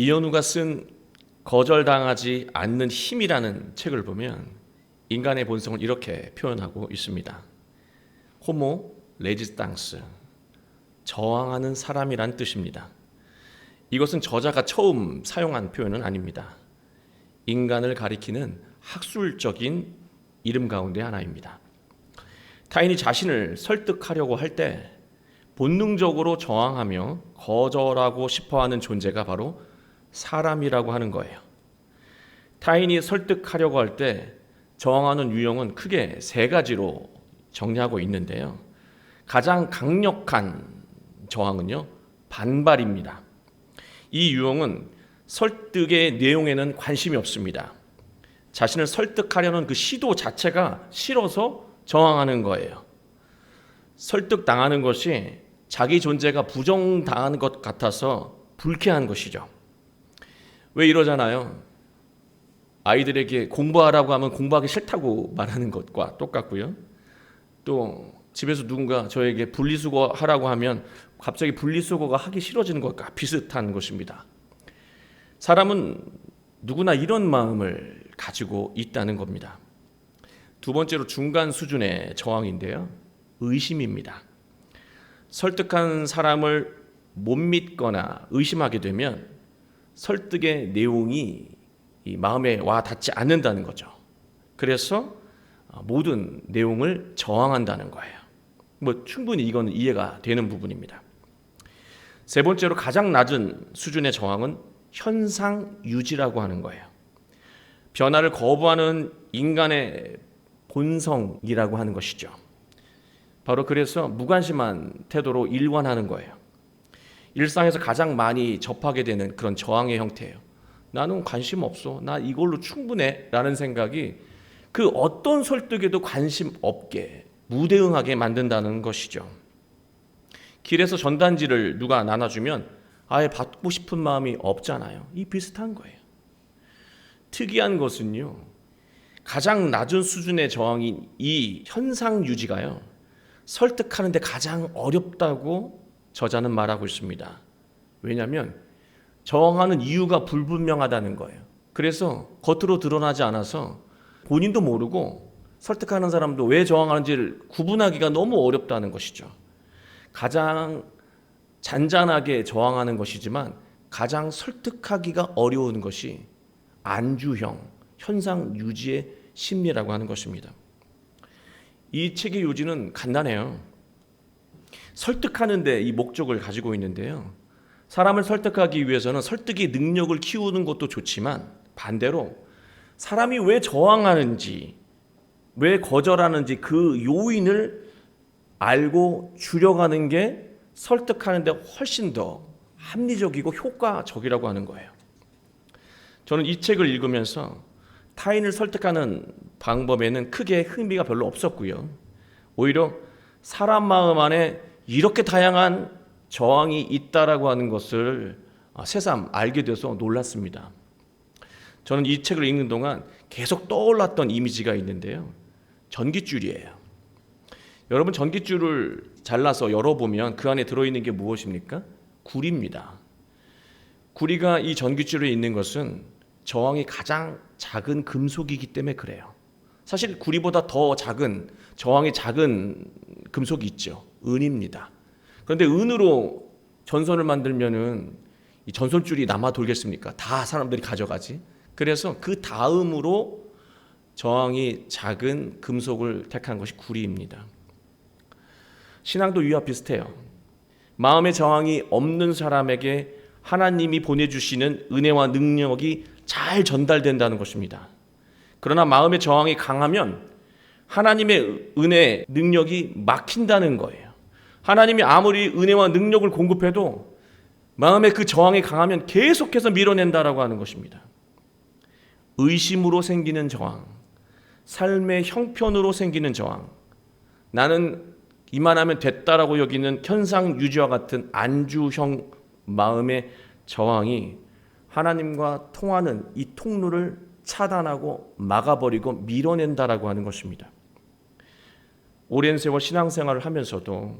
이현우가 쓴 거절당하지 않는 힘이라는 책을 보면 인간의 본성을 이렇게 표현하고 있습니다. 호모 레지스탕스, 저항하는 사람이란 뜻입니다. 이것은 저자가 처음 사용한 표현은 아닙니다. 인간을 가리키는 학술적인 이름 가운데 하나입니다. 타인이 자신을 설득하려고 할 때 본능적으로 저항하며 거절하고 싶어하는 존재가 바로 사람이라고 하는 거예요. 타인이 설득하려고 할 때 저항하는 유형은 크게 세 가지로 정리하고 있는데요. 가장 강력한 저항은요, 반발입니다. 이 유형은 설득의 내용에는 관심이 없습니다. 자신을 설득하려는 그 시도 자체가 싫어서 저항하는 거예요. 설득당하는 것이 자기 존재가 부정당하는 것 같아서 불쾌한 것이죠. 왜 이러잖아요. 아이들에게 공부하라고 하면 공부하기 싫다고 말하는 것과 똑같고요. 또 집에서 누군가 저에게 분리수거 하라고 하면 갑자기 분리수거가 하기 싫어지는 것과 비슷한 것입니다. 사람은 누구나 이런 마음을 가지고 있다는 겁니다. 두 번째로 중간 수준의 저항인데요. 의심입니다. 설득한 사람을 못 믿거나 의심하게 되면 설득의 내용이 이 마음에 와 닿지 않는다는 거죠. 그래서 모든 내용을 저항한다는 거예요. 충분히 이건 이해가 되는 부분입니다. 세 번째로 가장 낮은 수준의 저항은 현상 유지라고 하는 거예요. 변화를 거부하는 인간의 본성이라고 하는 것이죠. 바로 그래서 무관심한 태도로 일관하는 거예요. 일상에서 가장 많이 접하게 되는 그런 저항의 형태예요. 나는 관심 없어. 나 이걸로 충분해. 라는 생각이 그 어떤 설득에도 관심 없게 무대응하게 만든다는 것이죠. 길에서 전단지를 누가 나눠주면 아예 받고 싶은 마음이 없잖아요. 이 비슷한 거예요. 특이한 것은요, 가장 낮은 수준의 저항인 이 현상 유지가요, 설득하는데 가장 어렵다고 저자는 말하고 있습니다. 왜냐하면 저항하는 이유가 불분명하다는 거예요. 그래서 겉으로 드러나지 않아서 본인도 모르고 설득하는 사람도 왜 저항하는지를 구분하기가 너무 어렵다는 것이죠. 가장 잔잔하게 저항하는 것이지만 가장 설득하기가 어려운 것이 안주형, 현상 유지의 심리라고 하는 것입니다. 이 책의 요지는 간단해요. 설득하는 데 이 목적을 가지고 있는데요. 사람을 설득하기 위해서는 설득의 능력을 키우는 것도 좋지만 반대로 사람이 왜 저항하는지, 왜 거절하는지 그 요인을 알고 줄여가는 게 설득하는 데 훨씬 더 합리적이고 효과적이라고 하는 거예요. 저는 이 책을 읽으면서 타인을 설득하는 방법에는 크게 흥미가 별로 없었고요. 오히려 사람 마음 안에 이렇게 다양한 저항이 있다라고 하는 것을 새삼 알게 돼서 놀랐습니다. 저는 이 책을 읽는 동안 계속 떠올랐던 이미지가 있는데요. 전깃줄이에요. 여러분, 전깃줄을 잘라서 열어보면 그 안에 들어있는 게 무엇입니까? 구리입니다. 구리가 이 전깃줄에 있는 것은 저항이 가장 작은 금속이기 때문에 그래요. 사실 구리보다 더 작은, 저항이 작은 금속이 있죠. 은입니다. 그런데 은으로 전선을 만들면은 이 전선줄이 남아 돌겠습니까? 다 사람들이 가져가지. 그래서 그 다음으로 저항이 작은 금속을 택한 것이 구리입니다. 신앙도 이와 비슷해요. 마음의 저항이 없는 사람에게 하나님이 보내주시는 은혜와 능력이 잘 전달된다는 것입니다. 그러나 마음의 저항이 강하면 하나님의 은혜, 능력이 막힌다는 거예요. 하나님이 아무리 은혜와 능력을 공급해도 마음의 그 저항이 강하면 계속해서 밀어낸다라고 하는 것입니다. 의심으로 생기는 저항, 삶의 형편으로 생기는 저항, 나는 이만하면 됐다라고 여기는 현상 유지와 같은 안주형 마음의 저항이 하나님과 통하는 이 통로를 차단하고 막아버리고 밀어낸다라고 하는 것입니다. 오랜 세월 신앙생활을 하면서도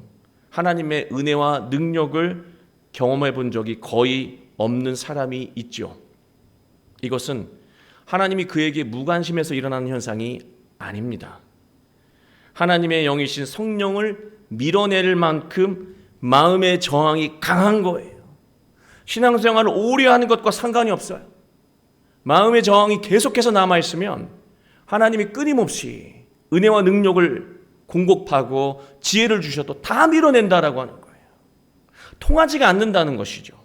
하나님의 은혜와 능력을 경험해 본 적이 거의 없는 사람이 있죠. 이것은 하나님이 그에게 무관심해서 일어나는 현상이 아닙니다. 하나님의 영이신 성령을 밀어낼 만큼 마음의 저항이 강한 거예요. 신앙생활을 오래 하는 것과 상관이 없어요. 마음의 저항이 계속해서 남아있으면 하나님이 끊임없이 은혜와 능력을 공급하고 지혜를 주셔도 다 밀어낸다라고 하는 거예요. 통하지가 않는다는 것이죠.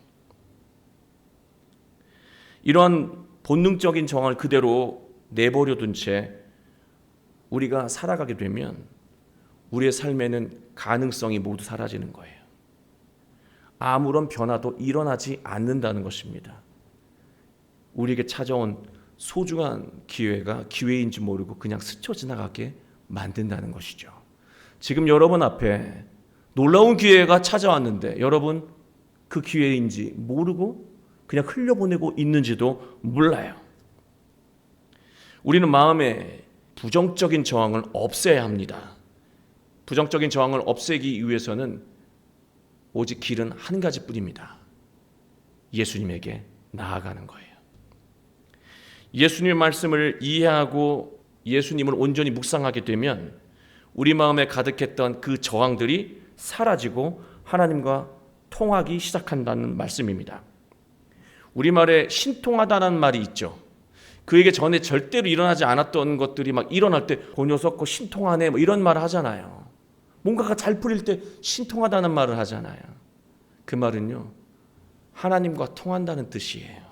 이러한 본능적인 저항을 그대로 내버려 둔 채 우리가 살아가게 되면 우리의 삶에는 가능성이 모두 사라지는 거예요. 아무런 변화도 일어나지 않는다는 것입니다. 우리에게 찾아온 소중한 기회가 기회인지 모르고 그냥 스쳐 지나가게 만든다는 것이죠. 지금 여러분 앞에 놀라운 기회가 찾아왔는데 여러분 그 기회인지 모르고 그냥 흘려보내고 있는지도 몰라요. 우리는 마음에 부정적인 저항을 없애야 합니다. 부정적인 저항을 없애기 위해서는 오직 길은 한 가지뿐입니다. 예수님에게 나아가는 거예요. 예수님의 말씀을 이해하고 예수님을 온전히 묵상하게 되면 우리 마음에 가득했던 그 저항들이 사라지고 하나님과 통하기 시작한다는 말씀입니다. 우리말에 신통하다는 말이 있죠. 그에게 전에 절대로 일어나지 않았던 것들이 막 일어날 때 그 녀석 거 신통하네 뭐 이런 말을 하잖아요. 뭔가가 잘 풀릴 때 신통하다는 말을 하잖아요. 그 말은요, 하나님과 통한다는 뜻이에요.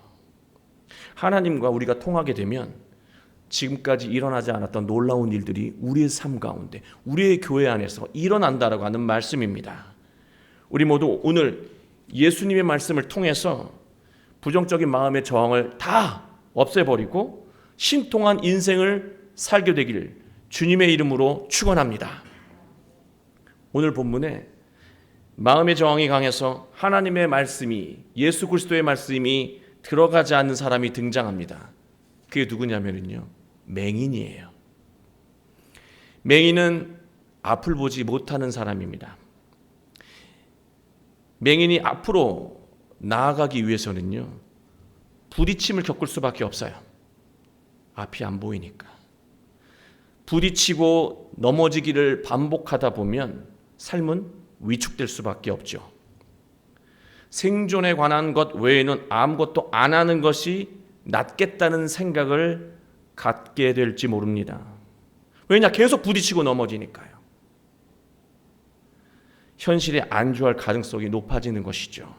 하나님과 우리가 통하게 되면 지금까지 일어나지 않았던 놀라운 일들이 우리의 삶 가운데, 우리의 교회 안에서 일어난다라고 하는 말씀입니다. 우리 모두 오늘 예수님의 말씀을 통해서 부정적인 마음의 저항을 다 없애버리고 신통한 인생을 살게 되길 주님의 이름으로 축원합니다. 오늘 본문에 마음의 저항이 강해서 하나님의 말씀이, 예수 그리스도의 말씀이 들어가지 않는 사람이 등장합니다. 그게 누구냐면요, 맹인이에요. 맹인은 앞을 보지 못하는 사람입니다. 맹인이 앞으로 나아가기 위해서는요, 부딪힘을 겪을 수밖에 없어요. 앞이 안 보이니까. 부딪히고 넘어지기를 반복하다 보면 삶은 위축될 수밖에 없죠. 생존에 관한 것 외에는 아무것도 안 하는 것이 낫겠다는 생각을 갖게 될지 모릅니다. 왜냐? 계속 부딪히고 넘어지니까요. 현실에 안주할 가능성이 높아지는 것이죠.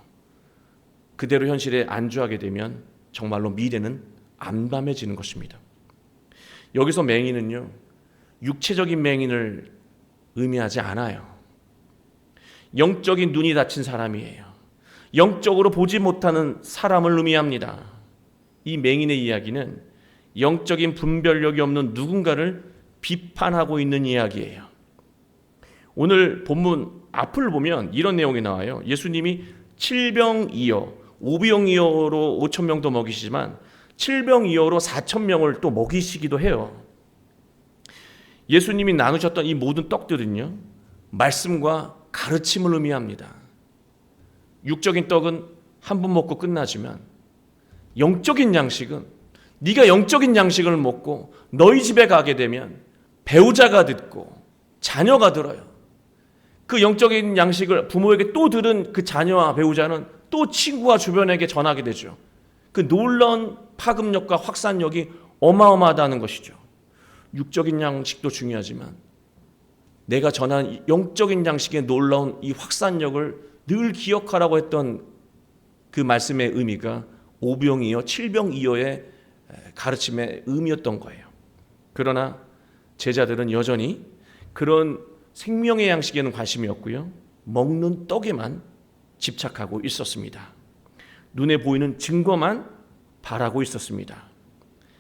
그대로 현실에 안주하게 되면 정말로 미래는 암담해지는 것입니다. 여기서 맹인은요, 육체적인 맹인을 의미하지 않아요. 영적인 눈이 닫힌 사람이에요. 영적으로 보지 못하는 사람을 의미합니다. 이 맹인의 이야기는 영적인 분별력이 없는 누군가를 비판하고 있는 이야기예요. 오늘 본문 앞을 보면 이런 내용이 나와요. 예수님이 7병2여, 5병2여로 5,000명도 먹이시지만 7병2여로 4,000명을 또 먹이시기도 해요. 예수님이 나누셨던 이 모든 떡들은요, 말씀과 가르침을 의미합니다. 육적인 떡은 한 번 먹고 끝나지만 영적인 양식은 네가 영적인 양식을 먹고 너희 집에 가게 되면 배우자가 듣고 자녀가 들어요. 그 영적인 양식을 부모에게 또 들은 그 자녀와 배우자는 또 친구와 주변에게 전하게 되죠. 그 놀라운 파급력과 확산력이 어마어마하다는 것이죠. 육적인 양식도 중요하지만 내가 전한 영적인 양식의 놀라운 이 확산력을 늘 기억하라고 했던 그 말씀의 의미가 5병이여 7병이여의 가르침의 의미였던 거예요. 그러나 제자들은 여전히 그런 생명의 양식에는 관심이 없고요, 먹는 떡에만 집착하고 있었습니다. 눈에 보이는 증거만 바라고 있었습니다.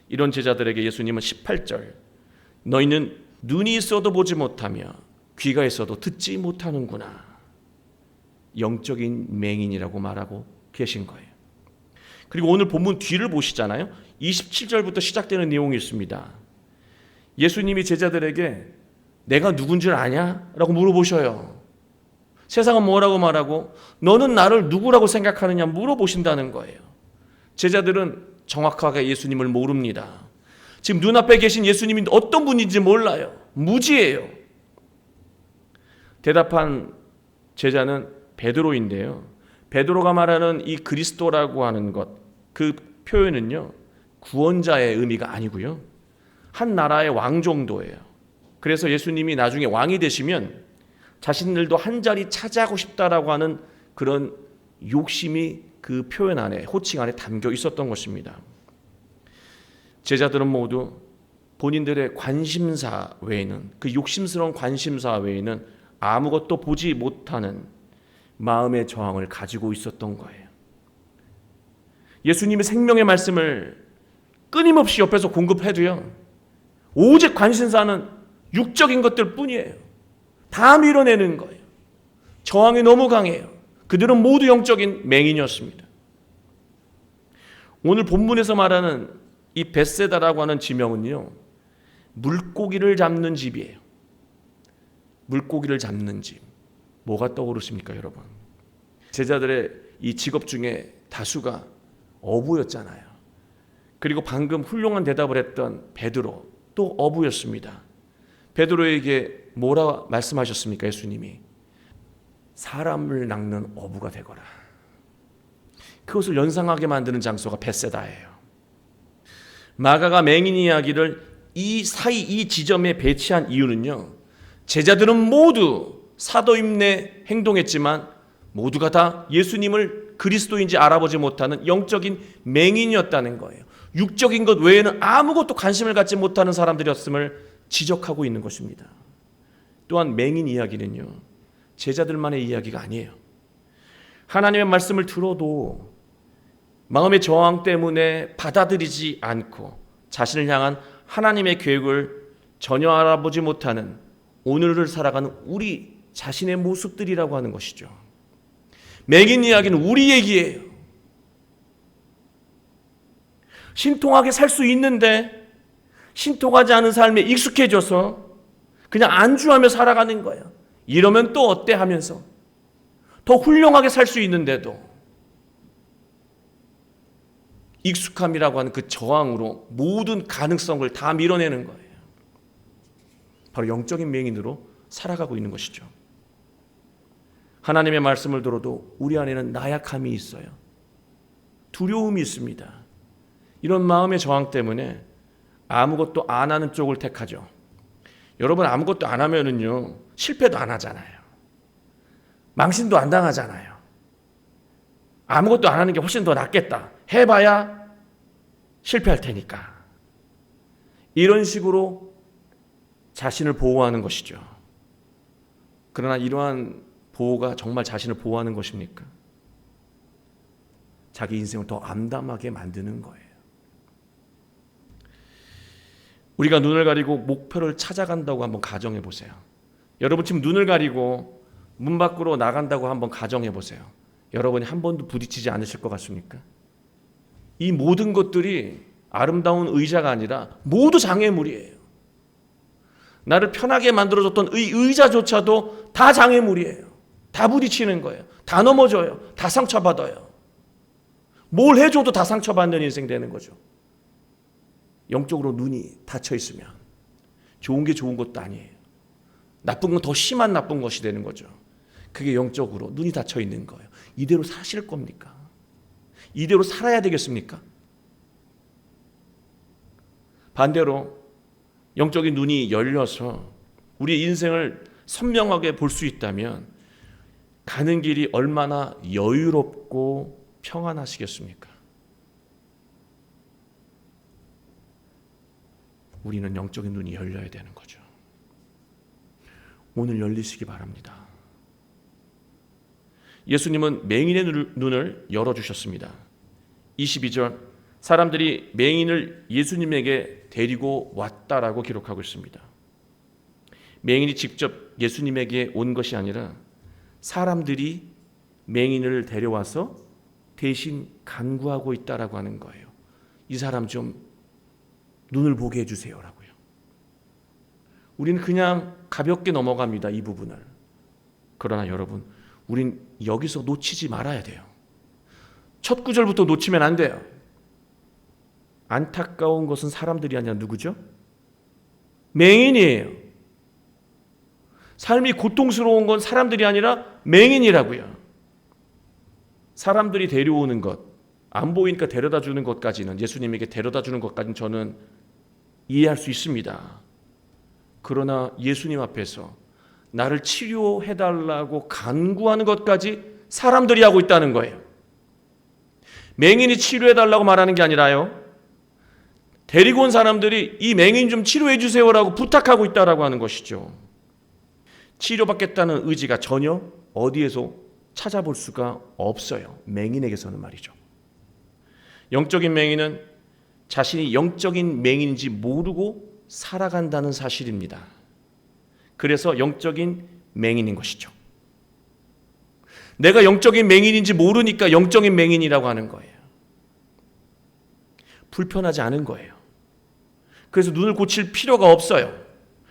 이런 제자들에게 예수님은 18절, 너희는 눈이 있어도 보지 못하며 귀가 있어도 듣지 못하는구나, 영적인 맹인이라고 말하고 계신 거예요. 그리고 오늘 본문 뒤를 보시잖아요. 27절부터 시작되는 내용이 있습니다. 예수님이 제자들에게 내가 누군 줄 아냐? 라고 물어보셔요. 세상은 뭐라고 말하고 너는 나를 누구라고 생각하느냐 물어보신다는 거예요. 제자들은 정확하게 예수님을 모릅니다. 지금 눈앞에 계신 예수님이 어떤 분인지 몰라요. 무지예요. 대답한 제자는 베드로인데요. 베드로가 말하는 이 그리스도라고 하는 것, 그 표현은요, 구원자의 의미가 아니고요, 한 나라의 왕 정도예요. 그래서 예수님이 나중에 왕이 되시면 자신들도 한 자리 차지하고 싶다라고 하는 그런 욕심이 그 표현 안에, 호칭 안에 담겨 있었던 것입니다. 제자들은 모두 본인들의 관심사 외에는, 그 욕심스러운 관심사 외에는 아무것도 보지 못하는 마음의 저항을 가지고 있었던 거예요. 예수님의 생명의 말씀을 끊임없이 옆에서 공급해도요, 오직 관심사는 육적인 것들 뿐이에요. 다 밀어내는 거예요. 저항이 너무 강해요. 그들은 모두 영적인 맹인이었습니다. 오늘 본문에서 말하는 이 벳세다라고 하는 지명은요, 물고기를 잡는 집이에요. 물고기를 잡는 집. 뭐가 떠오르십니까, 여러분? 제자들의 이 직업 중에 다수가 어부였잖아요. 그리고 방금 훌륭한 대답을 했던 베드로, 또 어부였습니다. 베드로에게 뭐라 말씀하셨습니까, 예수님이? 사람을 낚는 어부가 되거라. 그것을 연상하게 만드는 장소가 벳세다예요. 마가가 맹인 이야기를 이 지점에 배치한 이유는요, 제자들은 모두 사도임내 행동했지만 모두가 다 예수님을 그리스도인지 알아보지 못하는 영적인 맹인이었다는 거예요. 육적인 것 외에는 아무것도 관심을 갖지 못하는 사람들이었음을 지적하고 있는 것입니다. 또한 맹인 이야기는요, 제자들만의 이야기가 아니에요. 하나님의 말씀을 들어도 마음의 저항 때문에 받아들이지 않고 자신을 향한 하나님의 계획을 전혀 알아보지 못하는 오늘을 살아가는 우리 자신의 모습들이라고 하는 것이죠. 맹인 이야기는 우리 얘기예요. 신통하게 살 수 있는데 신통하지 않은 삶에 익숙해져서 그냥 안주하며 살아가는 거예요. 이러면 또 어때 하면서 더 훌륭하게 살 수 있는데도 익숙함이라고 하는 그 저항으로 모든 가능성을 다 밀어내는 거예요. 바로 영적인 맹인으로 살아가고 있는 것이죠. 하나님의 말씀을 들어도 우리 안에는 나약함이 있어요. 두려움이 있습니다. 이런 마음의 저항 때문에 아무것도 안 하는 쪽을 택하죠. 여러분, 아무것도 안 하면은요, 실패도 안 하잖아요. 망신도 안 당하잖아요. 아무것도 안 하는 게 훨씬 더 낫겠다. 해봐야 실패할 테니까. 이런 식으로 자신을 보호하는 것이죠. 그러나 이러한 보호가 정말 자신을 보호하는 것입니까? 자기 인생을 더 암담하게 만드는 거예요. 우리가 눈을 가리고 목표를 찾아간다고 한번 가정해 보세요. 여러분, 지금 눈을 가리고 문 밖으로 나간다고 한번 가정해 보세요. 여러분이 한 번도 부딪히지 않으실 것 같습니까? 이 모든 것들이 아름다운 의자가 아니라 모두 장애물이에요. 나를 편하게 만들어줬던 의자조차도 다 장애물이에요. 다 부딪히는 거예요. 다 넘어져요. 다 상처받아요. 뭘 해줘도 다 상처받는 인생 되는 거죠. 영적으로 눈이 닫혀 있으면 좋은 게 좋은 것도 아니에요. 나쁜 건 더 심한 나쁜 것이 되는 거죠. 그게 영적으로 눈이 닫혀 있는 거예요. 이대로 사실 겁니까? 이대로 살아야 되겠습니까? 반대로 영적인 눈이 열려서 우리 인생을 선명하게 볼 수 있다면 가는 길이 얼마나 여유롭고 평안하시겠습니까? 우리는 영적인 눈이 열려야 되는 거죠. 오늘 열리시기 바랍니다. 예수님은 맹인의 눈을 열어주셨습니다. 22절, 사람들이 맹인을 예수님에게 데리고 왔다라고 기록하고 있습니다. 맹인이 직접 예수님에게 온 것이 아니라 사람들이 맹인을 데려와서 대신 간구하고 있다라고 하는 거예요. 이 사람 좀 눈을 보게 해주세요라고요. 우리는 그냥 가볍게 넘어갑니다, 이 부분을. 그러나 여러분, 우린 여기서 놓치지 말아야 돼요. 첫 구절부터 놓치면 안 돼요. 안타까운 것은 사람들이 아니라 누구죠? 맹인이에요. 삶이 고통스러운 건 사람들이 아니라 맹인이라고요. 사람들이 데려오는 것, 안 보이니까 데려다 주는 것까지는, 예수님에게 데려다 주는 것까지는 저는 이해할 수 있습니다. 그러나 예수님 앞에서 나를 치료해달라고 간구하는 것까지 사람들이 하고 있다는 거예요. 맹인이 치료해달라고 말하는 게 아니라요, 데리고 온 사람들이 이 맹인 좀 치료해 주세요라고 부탁하고 있다라고 하는 것이죠. 치료받겠다는 의지가 전혀 어디에서 찾아볼 수가 없어요. 맹인에게서는 말이죠. 영적인 맹인은 자신이 영적인 맹인인지 모르고 살아간다는 사실입니다. 그래서 영적인 맹인인 것이죠. 내가 영적인 맹인인지 모르니까 영적인 맹인이라고 하는 거예요. 불편하지 않은 거예요. 그래서 눈을 고칠 필요가 없어요.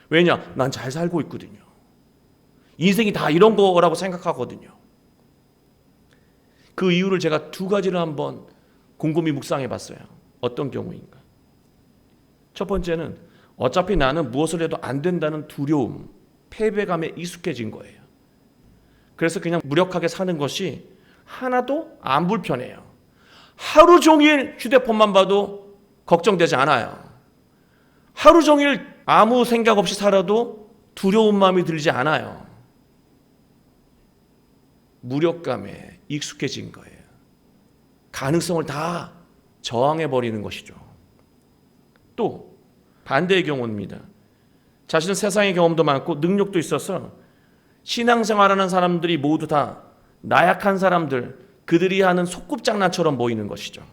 왜냐? 난 잘 살고 있거든요. 인생이 다 이런 거라고 생각하거든요. 그 이유를 제가 두 가지를 한번 곰곰이 묵상해 봤어요. 어떤 경우인가? 첫 번째는 어차피 나는 무엇을 해도 안 된다는 두려움, 패배감에 익숙해진 거예요. 그래서 그냥 무력하게 사는 것이 하나도 안 불편해요. 하루 종일 휴대폰만 봐도 걱정되지 않아요. 하루 종일 아무 생각 없이 살아도 두려운 마음이 들지 않아요. 무력감에 익숙해진 거예요. 가능성을 다 저항해버리는 것이죠. 또 반대의 경우입니다. 자신은 세상의 경험도 많고 능력도 있어서 신앙생활하는 사람들이 모두 다 나약한 사람들, 그들이 하는 소꿉장난처럼 보이는 것이죠.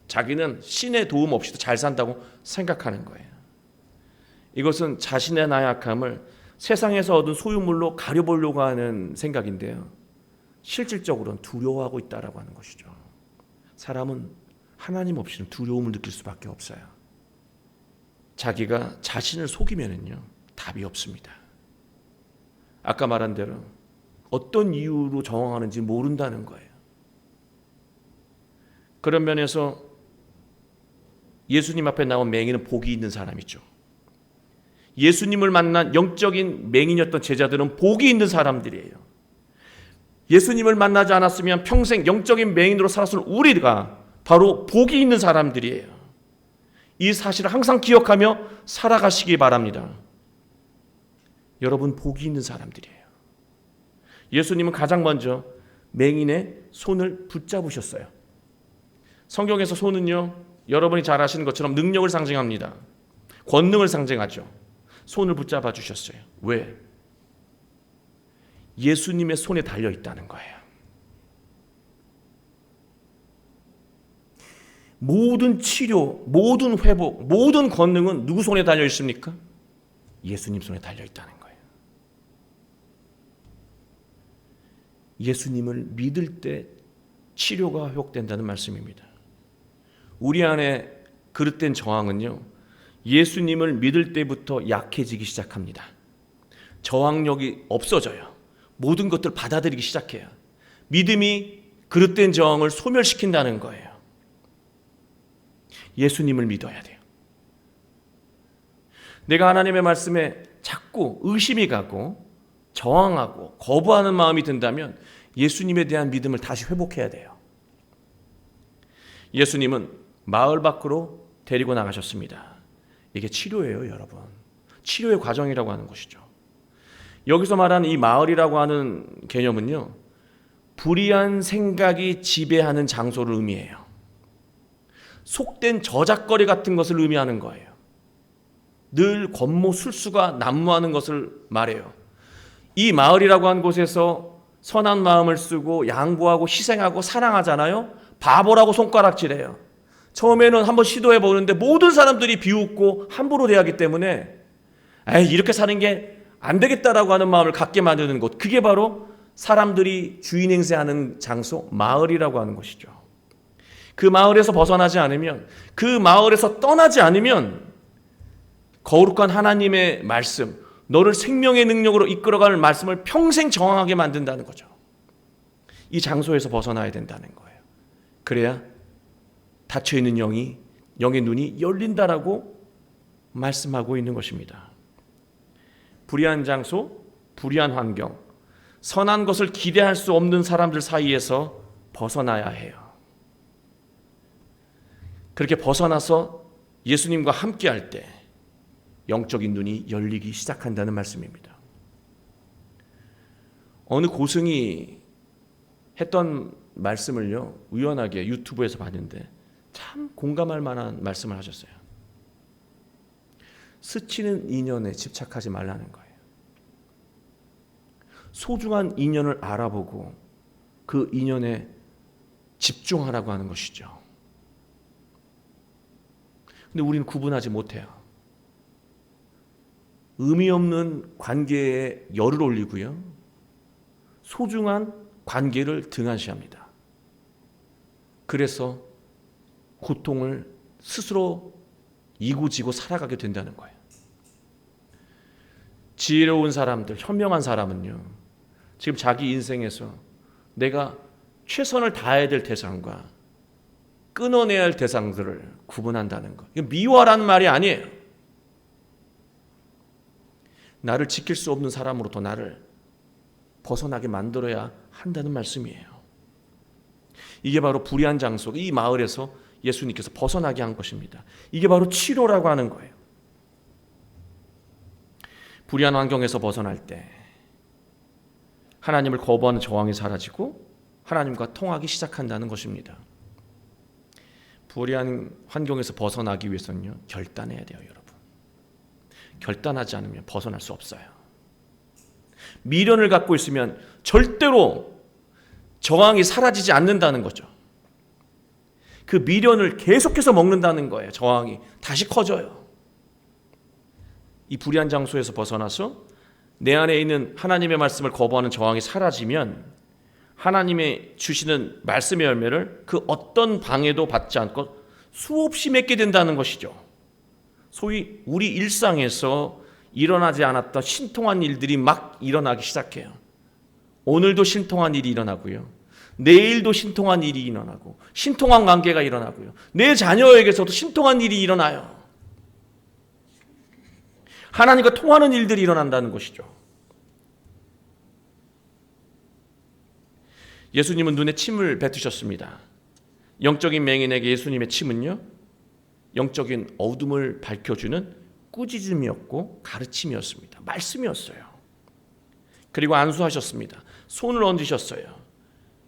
자기는 신의 도움 없이도 잘 산다고 생각하는 거예요. 이것은 자신의 나약함을 세상에서 얻은 소유물로 가려보려고 하는 생각인데요, 실질적으로는 두려워하고 있다라고 하는 것이죠. 사람은 하나님 없이는 두려움을 느낄 수밖에 없어요. 자기가 자신을 속이면은요, 답이 없습니다. 아까 말한 대로 어떤 이유로 저항하는지 모른다는 거예요. 그런 면에서 예수님 앞에 나온 맹인은 복이 있는 사람이죠. 예수님을 만난 영적인 맹인이었던 제자들은 복이 있는 사람들이에요. 예수님을 만나지 않았으면 평생 영적인 맹인으로 살았을 우리가 바로 복이 있는 사람들이에요. 이 사실을 항상 기억하며 살아가시기 바랍니다. 여러분, 복이 있는 사람들이에요. 예수님은 가장 먼저 맹인의 손을 붙잡으셨어요. 성경에서 손은요, 여러분이 잘 아시는 것처럼 능력을 상징합니다. 권능을 상징하죠. 손을 붙잡아 주셨어요. 왜? 예수님의 손에 달려 있다는 거예요. 모든 치료, 모든 회복, 모든 권능은 누구 손에 달려 있습니까? 예수님 손에 달려 있다는 거예요. 예수님을 믿을 때 치료가 회복된다는 말씀입니다. 우리 안에 그릇된 저항은요, 예수님을 믿을 때부터 약해지기 시작합니다. 저항력이 없어져요. 모든 것들 받아들이기 시작해요. 믿음이 그릇된 저항을 소멸시킨다는 거예요. 예수님을 믿어야 돼요. 내가 하나님의 말씀에 자꾸 의심이 가고 저항하고 거부하는 마음이 든다면 예수님에 대한 믿음을 다시 회복해야 돼요. 예수님은 마을 밖으로 데리고 나가셨습니다. 이게 치료예요, 여러분. 치료의 과정이라고 하는 것이죠. 여기서 말하는 이 마을이라고 하는 개념은요, 불의한 생각이 지배하는 장소를 의미해요. 속된 저작거리 같은 것을 의미하는 거예요. 늘 권모술수가 난무하는 것을 말해요. 이 마을이라고 한 곳에서 선한 마음을 쓰고 양보하고 희생하고 사랑하잖아요. 바보라고 손가락질해요. 처음에는 한번 시도해 보는데 모든 사람들이 비웃고 함부로 대하기 때문에 이렇게 사는 게 안 되겠다라고 하는 마음을 갖게 만드는 곳, 그게 바로 사람들이 주인 행세하는 장소, 마을이라고 하는 것이죠. 그 마을에서 벗어나지 않으면, 그 마을에서 떠나지 않으면 거룩한 하나님의 말씀, 너를 생명의 능력으로 이끌어갈 말씀을 평생 저항하게 만든다는 거죠. 이 장소에서 벗어나야 된다는 거예요. 그래야 닫혀있는 영의 눈이 열린다라고 말씀하고 있는 것입니다. 불의한 장소, 불의한 환경, 선한 것을 기대할 수 없는 사람들 사이에서 벗어나야 해요. 그렇게 벗어나서 예수님과 함께할 때 영적인 눈이 열리기 시작한다는 말씀입니다. 어느 고승이 했던 말씀을요, 우연하게 유튜브에서 봤는데 참 공감할 만한 말씀을 하셨어요. 스치는 인연에 집착하지 말라는 거예요. 소중한 인연을 알아보고 그 인연에 집중하라고 하는 것이죠. 근데 우리는 구분하지 못해요. 의미 없는 관계에 열을 올리고요, 소중한 관계를 등한시합니다. 그래서 고통을 스스로 이고지고 살아가게 된다는 거예요. 지혜로운 사람들, 현명한 사람은요, 지금 자기 인생에서 내가 최선을 다해야 될 대상과 끊어내야 할 대상들을 구분한다는 것. 이거 미워라는 말이 아니에요. 나를 지킬 수 없는 사람으로부터 나를 벗어나게 만들어야 한다는 말씀이에요. 이게 바로 불의한 장소, 이 마을에서 예수님께서 벗어나게 한 것입니다. 이게 바로 치료라고 하는 거예요. 불의한 환경에서 벗어날 때 하나님을 거부하는 저항이 사라지고 하나님과 통하기 시작한다는 것입니다. 불의한 환경에서 벗어나기 위해서는요, 결단해야 돼요, 여러분. 결단하지 않으면 벗어날 수 없어요. 미련을 갖고 있으면 절대로 저항이 사라지지 않는다는 거죠. 그 미련을 계속해서 먹는다는 거예요. 저항이 다시 커져요. 이 불의한 장소에서 벗어나서 내 안에 있는 하나님의 말씀을 거부하는 저항이 사라지면 하나님의 주시는 말씀의 열매를 그 어떤 방해도 받지 않고 수없이 맺게 된다는 것이죠. 소위 우리 일상에서 일어나지 않았던 신통한 일들이 막 일어나기 시작해요. 오늘도 신통한 일이 일어나고요, 내일도 신통한 일이 일어나고, 신통한 관계가 일어나고요, 내 자녀에게서도 신통한 일이 일어나요. 하나님과 통하는 일들이 일어난다는 것이죠. 예수님은 눈에 침을 뱉으셨습니다. 영적인 맹인에게 예수님의 침은요, 영적인 어둠을 밝혀주는 꾸짖음이었고 가르침이었습니다. 말씀이었어요. 그리고 안수하셨습니다. 손을 얹으셨어요.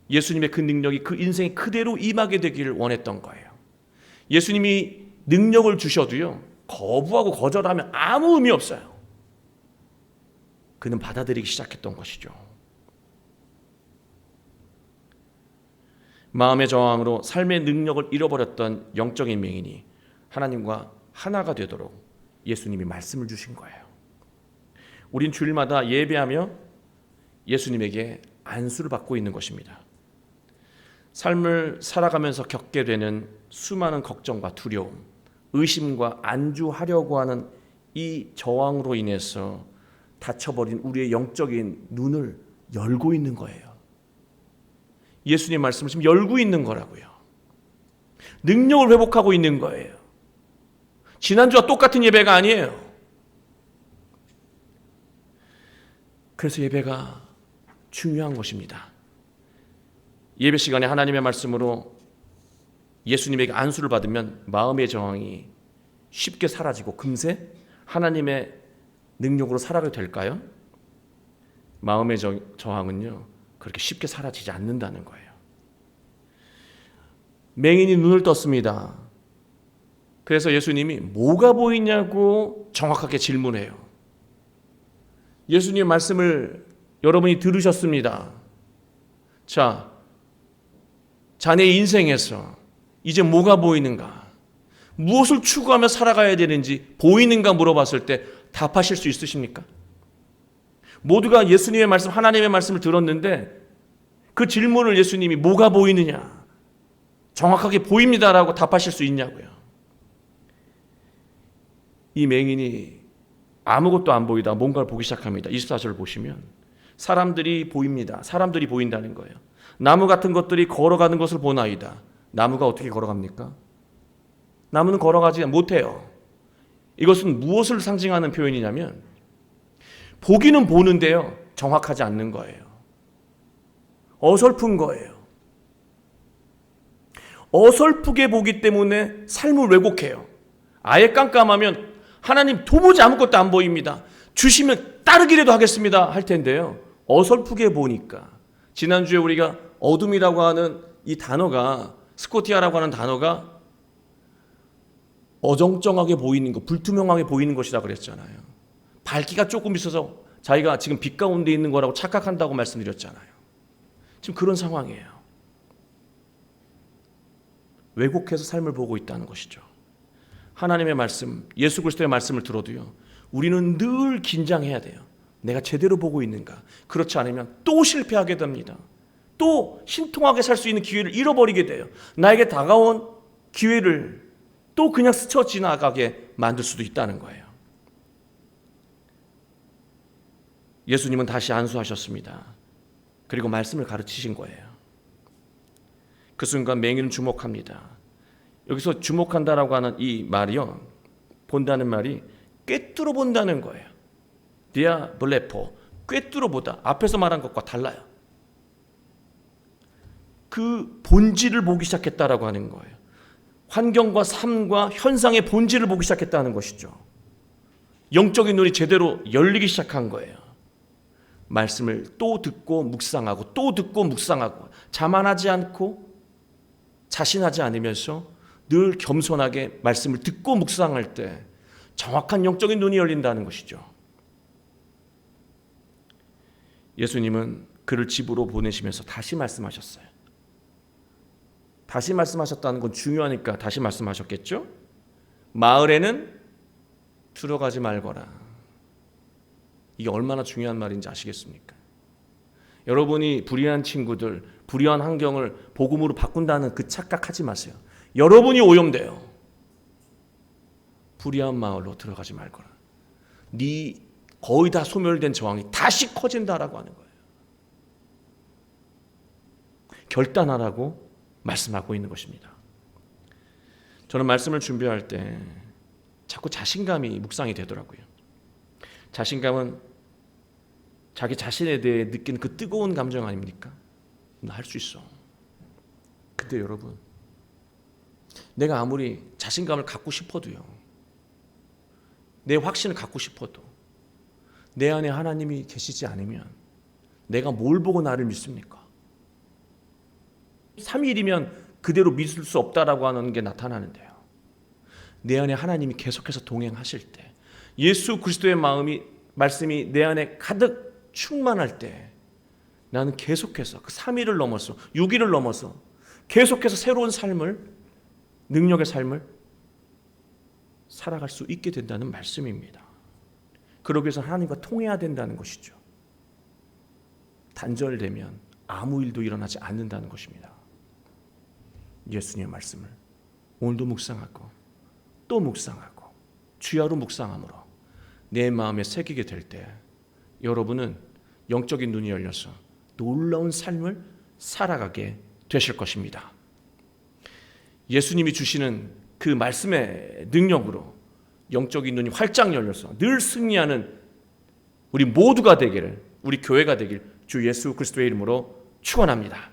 예수님의 그 능력이 그 인생에 그대로 임하게 되기를 원했던 거예요. 예수님이 능력을 주셔도요, 거부하고 거절하면 아무 의미 없어요. 그는 받아들이기 시작했던 것이죠. 마음의 저항으로 삶의 능력을 잃어버렸던 영적인 맹인이 하나님과 하나가 되도록 예수님이 말씀을 주신 거예요. 우린 주일마다 예배하며 예수님에게 안수를 받고 있는 것입니다. 삶을 살아가면서 겪게 되는 수많은 걱정과 두려움, 의심과 안주하려고 하는 이 저항으로 인해서 닫혀버린 우리의 영적인 눈을 열고 있는 거예요. 예수님 말씀을 지금 열고 있는 거라고요. 능력을 회복하고 있는 거예요. 지난주와 똑같은 예배가 아니에요. 그래서 예배가 중요한 것입니다. 예배 시간에 하나님의 말씀으로 예수님에게 안수를 받으면 마음의 저항이 쉽게 사라지고 금세 하나님의 능력으로 살아가게 될까요? 마음의 저항은요, 그렇게 쉽게 사라지지 않는다는 거예요. 맹인이 눈을 떴습니다. 그래서 예수님이 뭐가 보이냐고 정확하게 질문해요. 예수님의 말씀을 여러분이 들으셨습니다. 자, 자네 인생에서 이제 뭐가 보이는가? 무엇을 추구하며 살아가야 되는지 보이는가 물어봤을 때 답하실 수 있으십니까? 모두가 예수님의 말씀, 하나님의 말씀을 들었는데 그 질문을 예수님이 뭐가 보이느냐? 정확하게 보입니다라고 답하실 수 있냐고요. 이 맹인이 아무것도 안 보이다 뭔가를 보기 시작합니다. 24절을 보시면 사람들이 보입니다. 사람들이 보인다는 거예요. 나무 같은 것들이 걸어가는 것을 보나이다. 나무가 어떻게 걸어갑니까? 나무는 걸어가지 못해요. 이것은 무엇을 상징하는 표현이냐면 보기는 보는데요, 정확하지 않는 거예요. 어설픈 거예요. 어설프게 보기 때문에 삶을 왜곡해요. 아예 깜깜하면 하나님 도무지 아무것도 안 보입니다. 주시면 따르기라도 하겠습니다 할 텐데요. 어설프게 보니까 지난주에 우리가 어둠이라고 하는 이 단어가 스코티아라고 하는 단어가 어정쩡하게 보이는 것, 불투명하게 보이는 것이라 그랬잖아요. 밝기가 조금 있어서 자기가 지금 빛 가운데 있는 거라고 착각한다고 말씀드렸잖아요. 지금 그런 상황이에요. 왜곡해서 삶을 보고 있다는 것이죠. 하나님의 말씀, 예수 그리스도의 말씀을 들어도요, 우리는 늘 긴장해야 돼요. 내가 제대로 보고 있는가? 그렇지 않으면 또 실패하게 됩니다. 또 신통하게 살 수 있는 기회를 잃어버리게 돼요. 나에게 다가온 기회를 또 그냥 스쳐 지나가게 만들 수도 있다는 거예요. 예수님은 다시 안수하셨습니다. 그리고 말씀을 가르치신 거예요. 그 순간 맹인은 주목합니다. 여기서 주목한다라고 하는 이 말이요, 본다는 말이 꿰뚫어 본다는 거예요. 디아블레포, 꿰뚫어 보다. 앞에서 말한 것과 달라요. 그 본질을 보기 시작했다라고 하는 거예요. 환경과 삶과 현상의 본질을 보기 시작했다는 것이죠. 영적인 눈이 제대로 열리기 시작한 거예요. 말씀을 또 듣고 묵상하고 또 듣고 묵상하고 자만하지 않고 자신하지 않으면서 늘 겸손하게 말씀을 듣고 묵상할 때 정확한 영적인 눈이 열린다는 것이죠. 예수님은 그를 집으로 보내시면서 다시 말씀하셨어요. 다시 말씀하셨다는 건 중요하니까 다시 말씀하셨겠죠? 마을에는 들어가지 말거라. 이게 얼마나 중요한 말인지 아시겠습니까? 여러분이 불의한 친구들, 불의한 환경을 복음으로 바꾼다는 그 착각하지 마세요. 여러분이 오염돼요. 불의한 마을로 들어가지 말거라. 네 거의 다 소멸된 저항이 다시 커진다라고 하는 거예요. 결단하라고 말씀하고 있는 것입니다. 저는 말씀을 준비할 때 자꾸 자신감이 묵상이 되더라고요. 자신감은 자기 자신에 대해 느끼는 그 뜨거운 감정 아닙니까? 나 할 수 있어. 근데 여러분, 내가 아무리 자신감을 갖고 싶어도요, 내 확신을 갖고 싶어도 내 안에 하나님이 계시지 않으면 내가 뭘 보고 나를 믿습니까? 3일이면 그대로 믿을 수 없다라고 하는 게 나타나는데요. 내 안에 하나님이 계속해서 동행하실 때, 예수 그리스도의 말씀이 내 안에 가득 충만할 때 나는 계속해서 그 3일을 넘어서 6일을 넘어서 계속해서 새로운 삶을, 능력의 삶을 살아갈 수 있게 된다는 말씀입니다. 그러기 위해서 하나님과 통해야 된다는 것이죠. 단절되면 아무 일도 일어나지 않는다는 것입니다. 예수님의 말씀을 오늘도 묵상하고 또 묵상하고 주야로 묵상함으로 내 마음에 새기게 될 때 여러분은 영적인 눈이 열려서 놀라운 삶을 살아가게 되실 것입니다. 예수님이 주시는 그 말씀의 능력으로 영적인 눈이 활짝 열려서 늘 승리하는 우리 모두가 되기를, 우리 교회가 되길 주 예수 그리스도의 이름으로 축원합니다.